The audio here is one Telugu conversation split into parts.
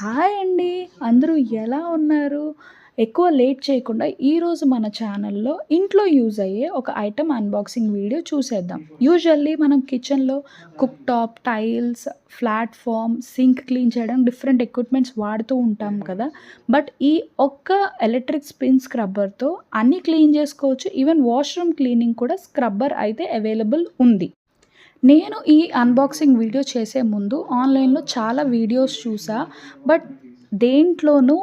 హాయ్ అండి. అందరూ ఎలా ఉన్నారు? ఎక్కువ లేట్ చేయకుండా ఈరోజు మన ఛానల్‌లో ఇంట్లో యూజ్ అయ్యే ఒక ఐటెమ్ అన్బాక్సింగ్ వీడియో చూసేద్దాం. యూజువల్లీ మనం కిచెన్‌లో cook top, tiles, platform, sync clean చేయడం డిఫరెంట్ ఎక్విప్‌మెంట్స్ వాడుతూ ఉంటాం కదా! బట్ ఈ ఒక్క ఎలక్ట్రిక్ స్పిన్ స్క్రబ్బర్‌తో అన్నీ క్లీన్ చేసుకోవచ్చు. ఈవెన్ వాష్‌రూమ్ క్లీనింగ్ కూడా స్క్రబ్బర్ అయితే అవైలబుల్ ఉంది. నేను ఈ అన్బాక్సింగ్ వీడియో చేసే ముందు ఆన్‌లైన్‌లో చాలా వీడియోస్ చూసా. బట్ దేంట్లోనూ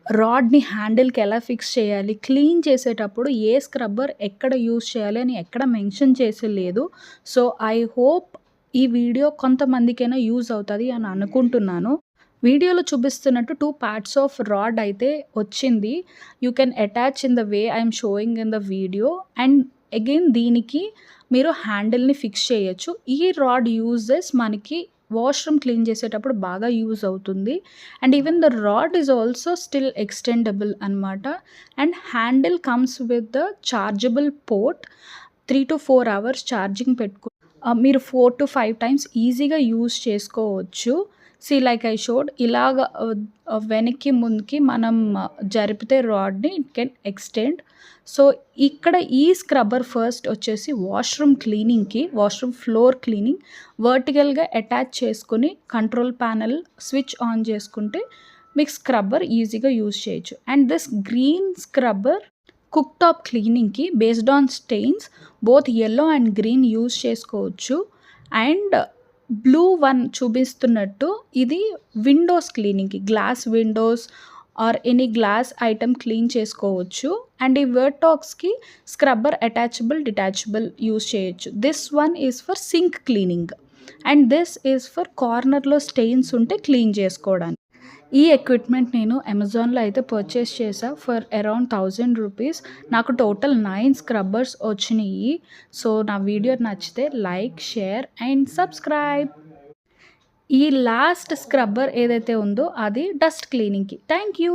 రాడ్‌ని హ్యాండిల్‌కి ఎలా ఫిక్స్ చేయాలి, క్లీన్ చేసేటప్పుడు ఏ స్క్రబ్బర్ ఎక్కడ యూజ్ చేయాలి అని ఎక్కడ మెన్షన్ చేసి లేదు. సో, ఐ హోప్ ఈ వీడియో కొంతమందికైనా యూజ్ అవుతది అని అనుకుంటున్నాను. వీడియోలో చూపిస్తున్నట్టు 2 పార్ట్స్ ఆఫ్ రాడ్ అయితే వచ్చింది. You can attach in the way I am showing in the video. And again దీనికి మీరు హ్యాండిల్‌ని ఫిక్స్ చేయొచ్చు. ఈ రాడ్ యూజెస్ మనకి వాష్‌రూమ్ క్లీన్ చేసేటప్పుడు బాగా యూజ్ అవుతుంది. And even the rod is also still extendable అనమాట. And handle comes with the chargeable port. 3-4 hours charging మీరు 4-5 టైమ్స్ ఈజీగా యూజ్ చేసుకోవచ్చు. లైక్ ఐ షోడ్ ఇలాగ వెనక్కి, ముందుకి మనం జరిపితే రాడ్‌ని ఇట్ కెన్ ఎక్స్టెండ్. సో, ఇక్కడ ఈ స్క్రబ్బర్ ఫస్ట్ వచ్చేసి వాష్‌రూమ్ ఫ్లోర్ క్లీనింగ్ వర్టికల్‌గా అటాచ్ చేసుకొని కంట్రోల్ ప్యానెల్ స్విచ్ ఆన్ చేసుకుంటే మీకు స్క్రబ్బర్ ఈజీగా యూజ్ చేయొచ్చు. And this green scrubber cook top క్లీనింగ్‌కి based on stains both yellow and green use చేసుకోవచ్చు. అండ్ బ్లూ వన్ చూపిస్తున్నట్టు ఇది విండోస్ క్లీనింగ్‌కి, glass windows or any glass item clean చేసుకోవచ్చు. అండ్ ఈ వర్టాక్స్‌కి స్క్రబ్బర్ అటాచబుల్, డిటాచబుల్ యూజ్ చేయొచ్చు. This one is for sink cleaning and this is for కార్నర్‌లో స్టెయిన్స్ ఉంటే క్లీన్ చేసుకోవడానికి. ఈ ఎక్విప్‌మెంట్ నేను అమెజాన్‌లో అయితే పర్చేస్ చేశా ఫర్ అరౌండ్ 1000 రూపీస్. నాకు టోటల్ 9 స్క్రబ్బర్స్ వచ్చినియి. సో, నా వీడియో నచ్చితే లైక్, షేర్ అండ్ సబ్స్క్రైబ్. ఈ లాస్ట్ స్క్రబ్బర్ ఏదైతే ఉందో అది డస్ట్ క్లీనింగ్‌కి. Thank you.